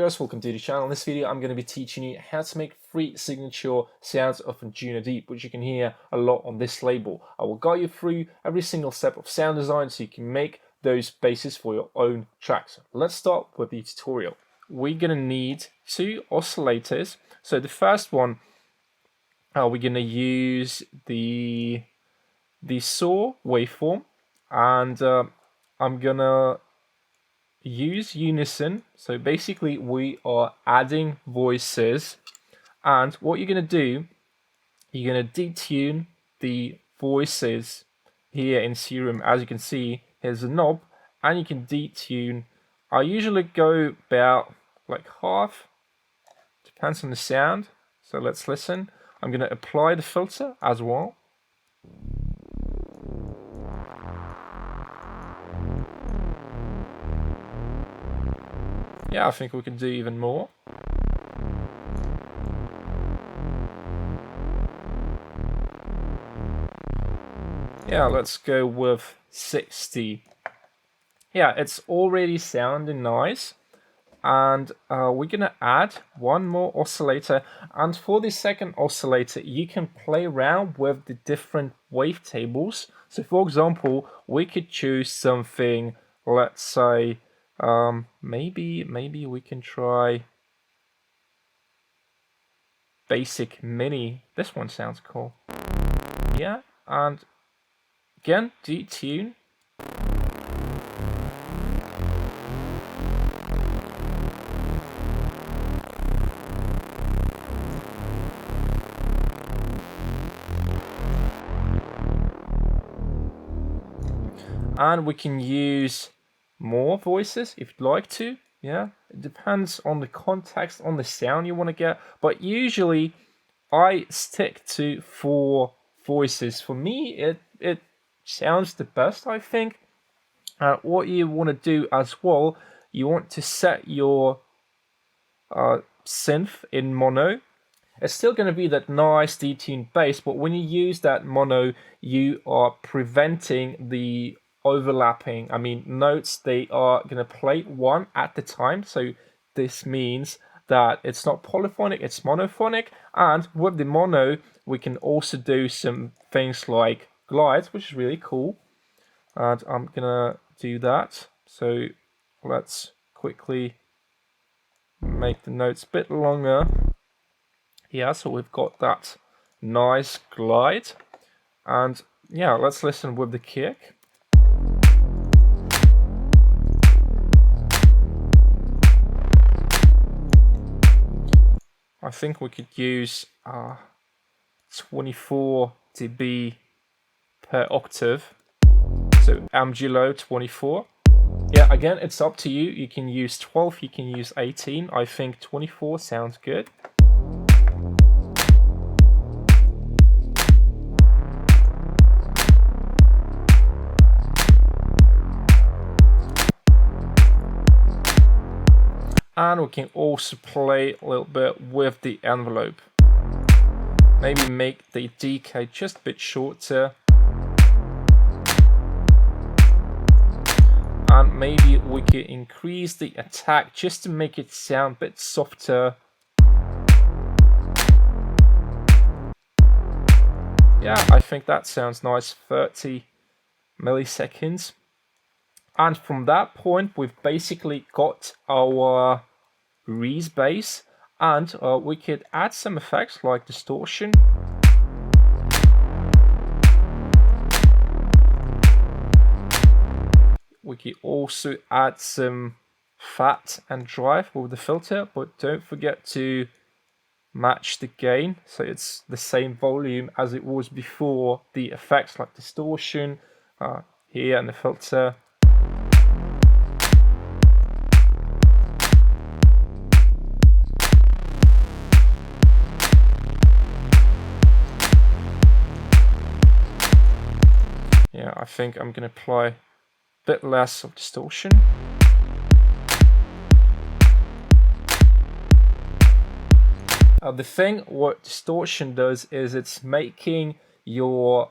guys, welcome to the channel. In this video I'm going to be teaching you how to make 3 signature sounds of Anjunadeep, which you can hear a lot on this label. I will guide you through every single step of sound design so you can make those bases for your own tracks. Let's start with the tutorial. We're going to need 2 oscillators. So the first one, we're going to use the saw waveform, and I'm going to use unison. So basically we are adding voices, and what you're going to do, you're going to detune the voices here in Serum. As you can see, here's a knob and you can detune. I usually go about like half, depends on the sound. So let's listen. I'm going to apply the filter as well. Yeah, I think we can do even more. Yeah, let's go with 60. Yeah, it's already sounding nice. And we're gonna add one more oscillator. And for the second oscillator, you can play around with the different wavetables. So for example, we could choose something, let's say, maybe we can try basic mini. This one sounds cool. Yeah, and again, detune. And we can use more voices if you'd like to. Yeah, it depends on the context, on the sound you want to get. But usually I stick to 4 voices. For me, it sounds the best, I think. What you want to do as well, you want to set your synth in mono. It's still going to be that nice detuned bass, but when you use that mono, you are preventing the overlapping. I mean, notes, they are going to play one at a time. So this means that it's not polyphonic, it's monophonic. And with the mono, we can also do some things like glides, which is really cool. And I'm going to do that. So let's quickly make the notes a bit longer. Yeah, so we've got that nice glide. And yeah, let's listen with the kick. I think we could use 24 dB per octave. So Amjulo 24. Yeah, again, it's up to you. You can use 12, you can use 18. I think 24 sounds good. And we can also play a little bit with the envelope. Maybe make the decay just a bit shorter. And maybe we could increase the attack just to make it sound a bit softer. Yeah, I think that sounds nice, 30 milliseconds. And from that point, we've basically got our reese bass, and we could add some effects like distortion. We could also add some fat and drive with the filter, but don't forget to match the gain so it's the same volume as it was before the effects like distortion here and the filter. Yeah, I think I'm going to apply a bit less of distortion. The thing what distortion does is it's making your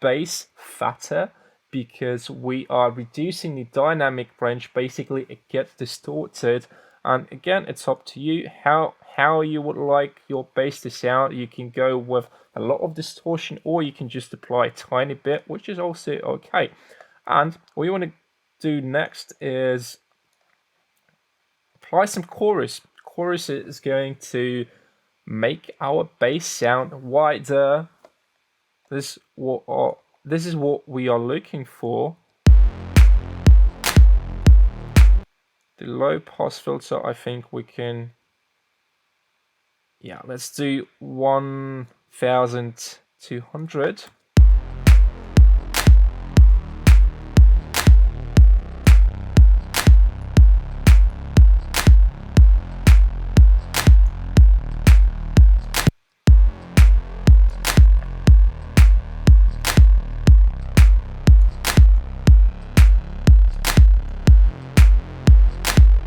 bass fatter because we are reducing the dynamic range. Basically, it gets distorted And again, it's up to you how you would like your bass to sound. You can go with a lot of distortion, or you can just apply a tiny bit, which is also okay. And what you want to do next is apply some chorus. Chorus is going to make our bass sound wider. This is what we are looking for. The low pass filter, I think we can, yeah, let's do 1200.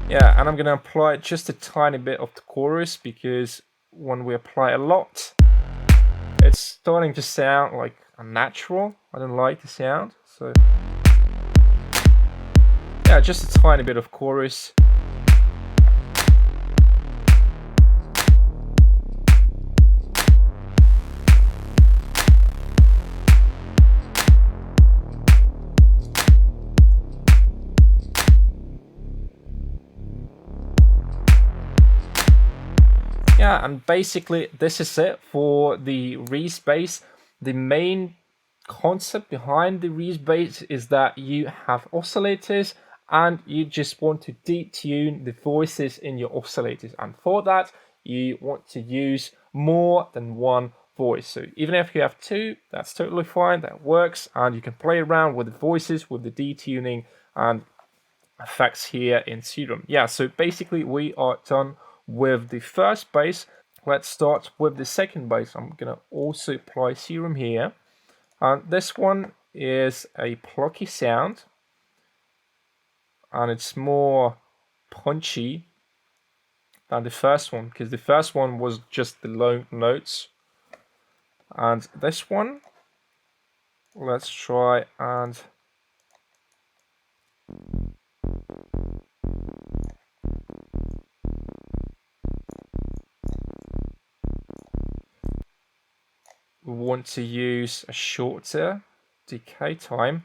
Yeah, and I'm going to apply just a tiny bit of the chorus, because when we apply a lot, it's starting to sound like unnatural. I don't like the sound, so yeah, just a tiny bit of chorus. Yeah, and basically this is it for the reese bass. The main concept behind the reese bass is that you have oscillators and you just want to detune the voices in your oscillators, and for that you want to use more than one voice. So even if you have two, that's totally fine, that works, and you can play around with the voices, with the detuning and effects here in Serum. Yeah, so basically we are done with the first bass. Let's start with the second bass. I'm gonna also apply Serum here, and this one is a plucky sound, and it's more punchy than the first one, because the first one was just the low notes, and this one, let's try and we want to use a shorter decay time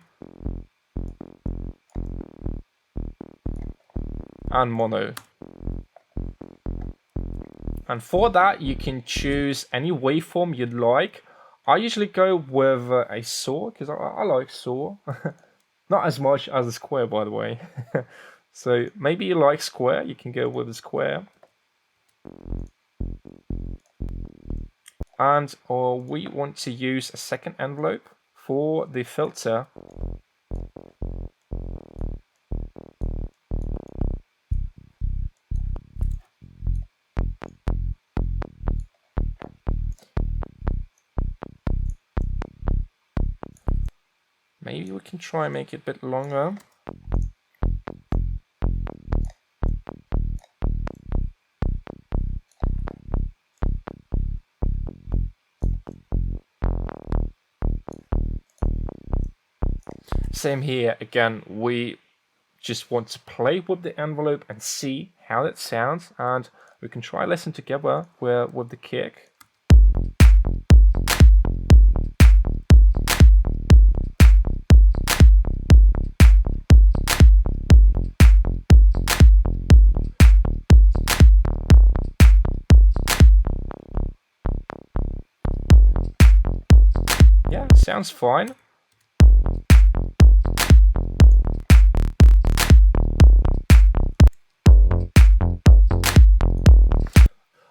and mono. And for that, you can choose any waveform you'd like. I usually go with a saw, because I like saw. Not as much as a square, by the way. So maybe you like square, you can go with a square. And we want to use a second envelope for the filter. Maybe we can try and make it a bit longer. Same here, again, we just want to play with the envelope and see how it sounds, and we can try listen together with the kick. Yeah, sounds fine.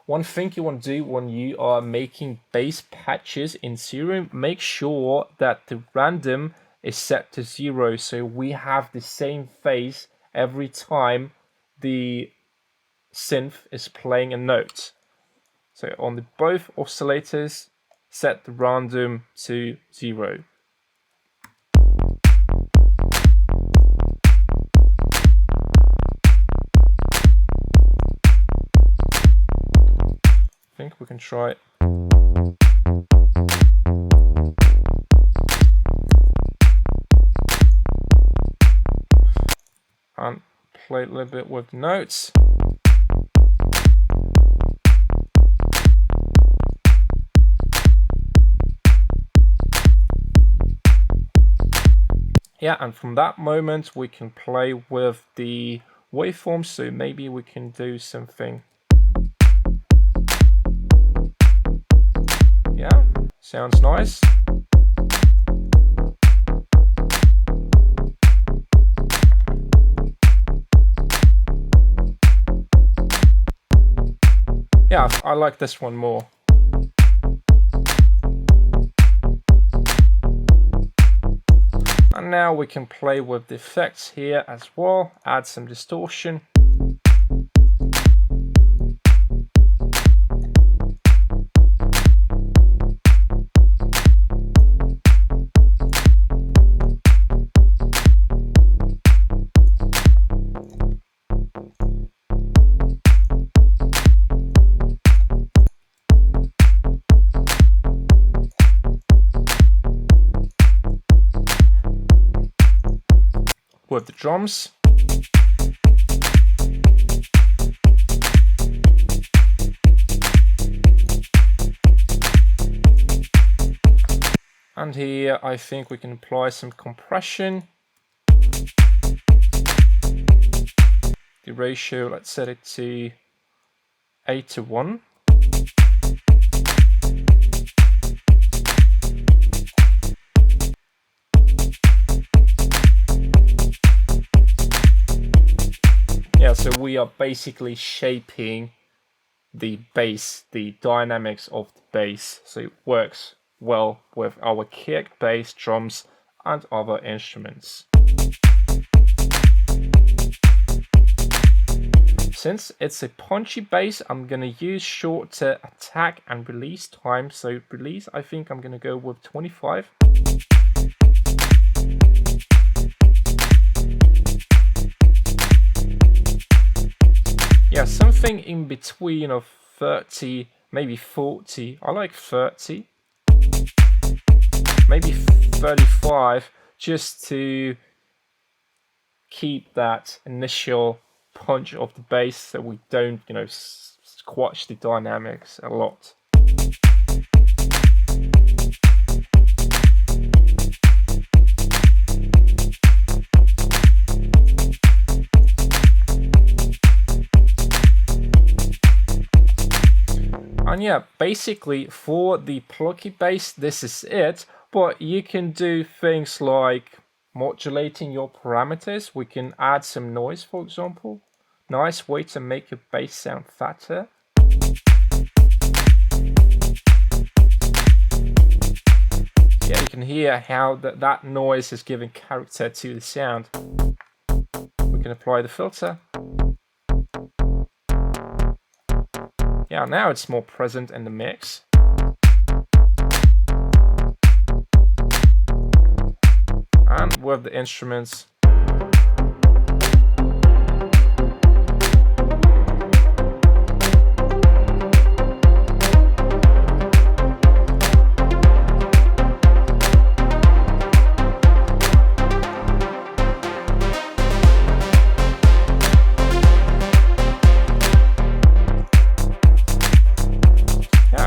One thing you want to do when you are making bass patches in Serum, make sure that the random is set to 0, so we have the same phase every time the synth is playing a note. So on the both oscillators, set the random to 0. I think we can try it. And play a little bit with the notes. Yeah, and from that moment we can play with the waveforms, so maybe we can do something. Yeah, sounds nice. Yeah, I like this one more. And now we can play with the effects here as well, add some distortion. With the drums. And here I think we can apply some compression. The ratio, let's set it to 8:1. Yeah, so we are basically shaping the bass, the dynamics of the bass, so it works well with our kick, bass, drums, and other instruments. Since it's a punchy bass, I'm gonna use shorter attack and release time. So release, I think I'm gonna go with 25. Yeah, something in between of 30, maybe 40. I like 30. Maybe 35, just to keep that initial punch of the bass so we don't, squash the dynamics a lot. And yeah, basically for the plucky bass, this is it. But you can do things like modulating your parameters. We can add some noise, for example. Nice way to make your bass sound fatter. Yeah, you can hear how that noise is giving character to the sound. We can apply the filter. Yeah, now it's more present in the mix. And with the instruments.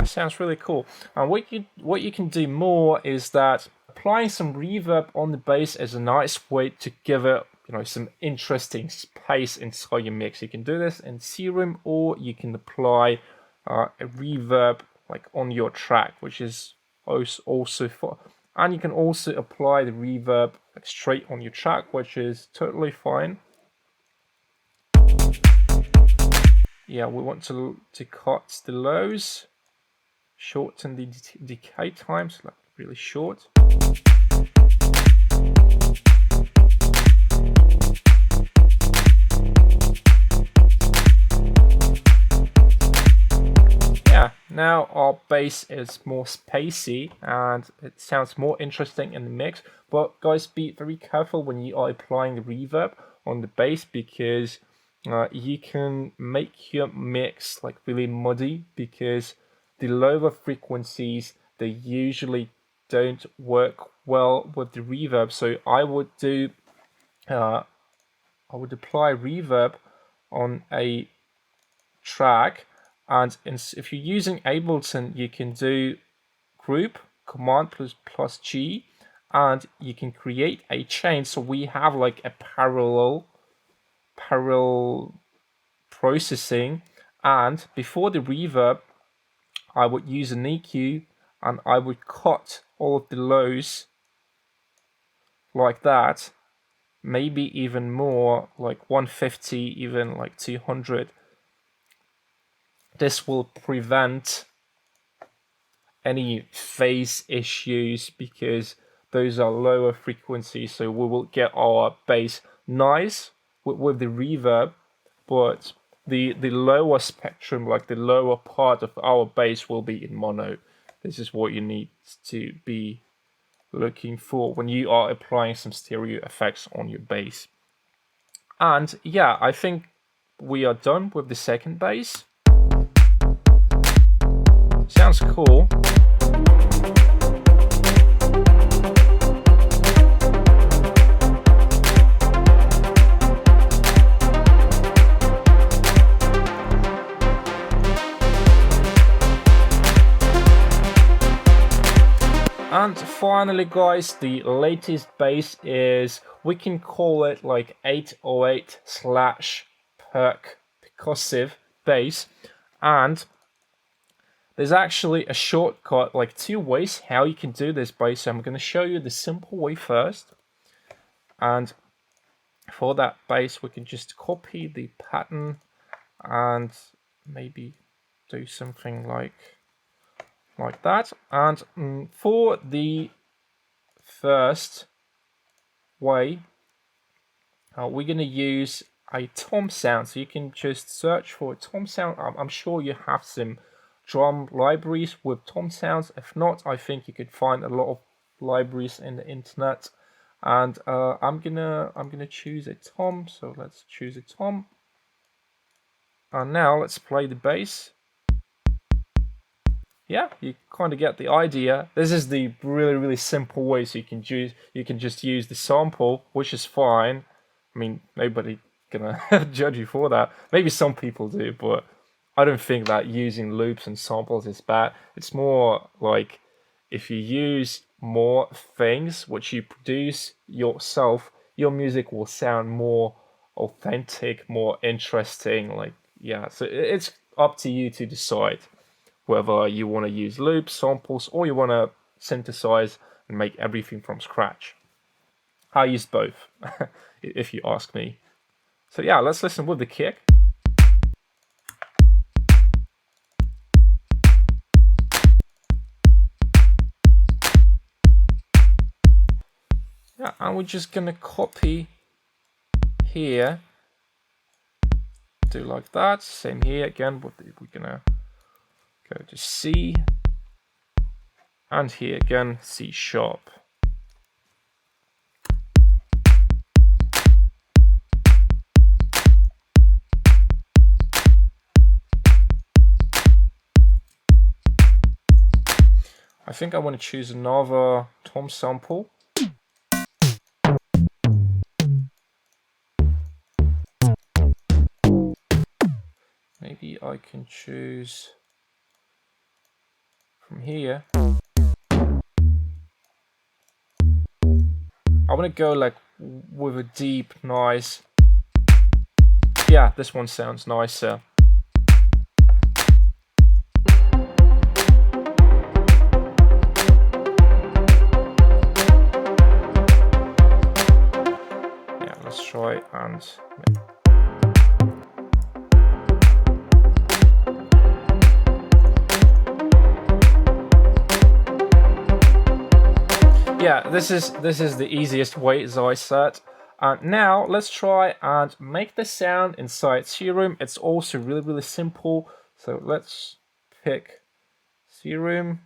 Sounds really cool. And what you can do more is that applying some reverb on the bass is a nice way to give it some interesting space inside your mix. You can do this in Serum, or you can apply a reverb like on your track, which is also fun. And you can also apply the reverb like straight on your track, which is totally fine. Yeah, we want to cut the lows. Shorten the decay times, like really short. Yeah, now our bass is more spacey and it sounds more interesting in the mix. But guys, be very careful when you are applying the reverb on the bass, because you can make your mix like really muddy, because the lower frequencies, they usually don't work well with the reverb. So I would apply reverb on a track, and if you're using Ableton, you can do group Command plus G, and you can create a chain. So we have like a parallel processing. And before the reverb, I would use an EQ and I would cut all of the lows like that, maybe even more, like 150, even like 200. This will prevent any phase issues because those are lower frequencies, so we will get our bass nice with the reverb, but the lower spectrum, like the lower part of our bass, will be in mono. This is what you need to be looking for when you are applying some stereo effects on your bass. And yeah, I think we are done with the second bass. Sounds cool. And finally, guys, the latest bass is, we can call it like 808 / percussive bass. And there's actually a shortcut, like 2 ways how you can do this bass. So I'm going to show you the simple way first. And for that bass, we can just copy the pattern and maybe do something like that. And for the first way, we're going to use a tom sound. So you can just search for a tom sound. I'm sure you have some drum libraries with tom sounds. If not, I think you could find a lot of libraries in the internet. And I'm gonna choose a tom. So let's choose a tom. And now let's play the bass. Yeah, you kind of get the idea. This is the really simple way. So you can just use the sample, which is fine. I mean, nobody gonna judge you for that. Maybe some people do, but I don't think that using loops and samples is bad. It's more like if you use more things which you produce yourself, your music will sound more authentic, more interesting. Like, yeah, so it's up to you to decide whether you want to use loops, samples, or you want to synthesize and make everything from scratch. I use both, if you ask me. So yeah, let's listen with the kick. Yeah, and we're just gonna copy here, do like that. Same here again, but we're gonna go to C, and here again, C sharp. I think I want to choose another tom sample. Maybe I can choose from here. I want to go like with a deep, nice. Yeah, this one sounds nicer. Yeah, let's try and. Yeah, this is the easiest way, as I said. And now let's try and make the sound inside Serum. It's also really simple. So let's pick Serum,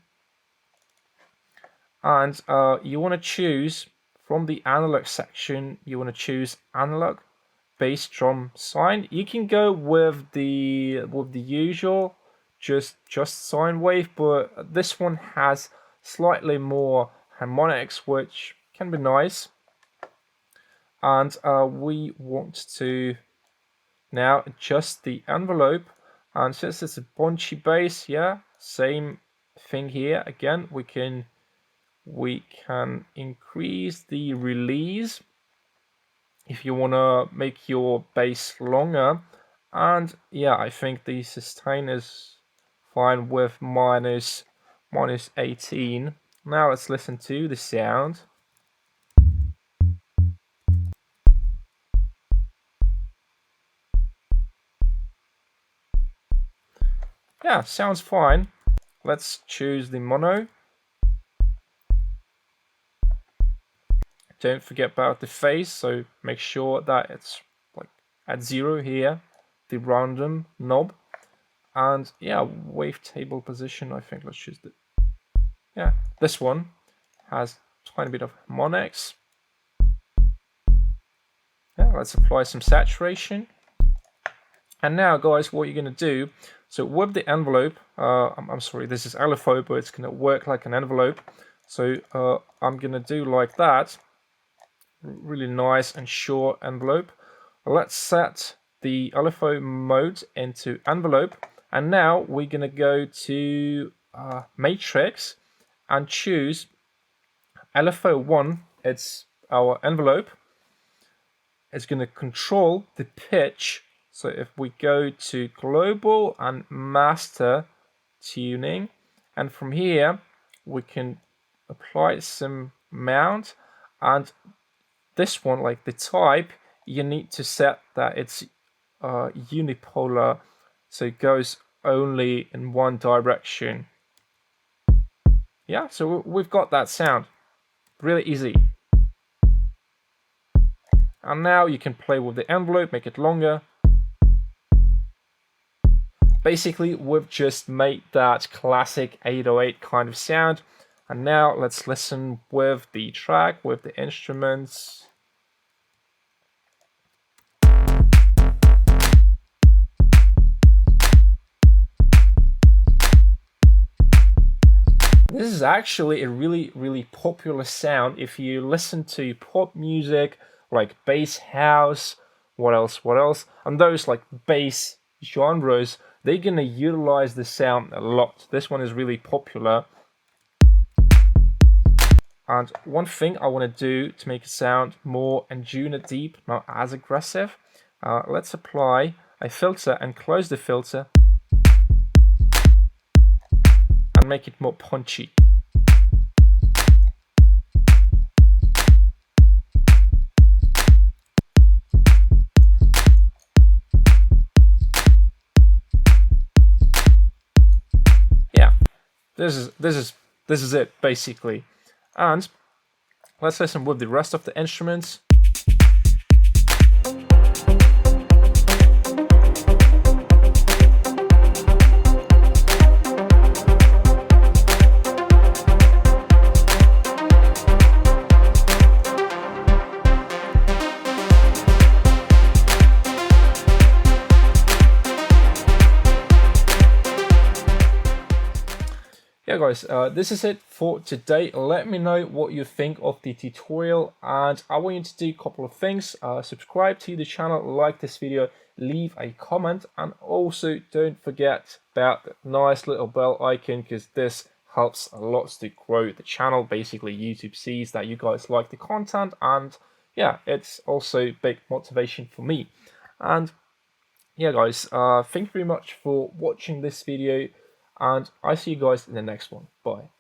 and you want to choose from the analog section. You want to choose analog bass drum sine. You can go with the usual just sine wave, but this one has slightly more harmonics, which can be nice. And we want to now adjust the envelope, and since it's a bunchy bass, yeah, same thing here again. We can we can increase the release if you want to make your bass longer. And yeah, I think the sustain is fine with minus 18. Now let's listen to the sound. Yeah, sounds fine. Let's choose the mono. Don't forget about the phase, so make sure that it's like at 0 here, the random knob. And yeah, wavetable position, I think let's choose this one has a tiny bit of harmonics. Yeah, let's apply some saturation. And now guys, what you're gonna do, so with the envelope, I'm sorry, this is LFO, but it's gonna work like an envelope. So I'm gonna do like that, really nice and short envelope. Let's set the LFO mode into envelope, and now we're gonna go to matrix and choose LFO1. It's our envelope. It's gonna control the pitch. So if we go to global and master tuning, and from here we can apply some mount, and this one, like the type, you need to set that it's unipolar, so it goes only in one direction. Yeah, so we've got that sound. Really easy. And now you can play with the envelope, make it longer. Basically, we've just made that classic 808 kind of sound. And now let's listen with the track, with the instruments. This is actually a really popular sound. If you listen to pop music, like bass house, what else? And those like bass genres, they're gonna utilize the sound a lot. This one is really popular. And one thing I want to do to make it sound more Anjunadeep, not as aggressive, let's apply a filter and close the filter and make it more punchy. Yeah, this is it basically. And let's listen with the rest of the instruments. Yeah guys, this is it for today. Let me know what you think of the tutorial, and I want you to do a couple of things. Subscribe to the channel, like this video, leave a comment, and also don't forget about the nice little bell icon, because this helps a lot to grow the channel. Basically, YouTube sees that you guys like the content, and yeah, it's also big motivation for me. And yeah guys, thank you very much for watching this video, and I see you guys in the next one. Bye.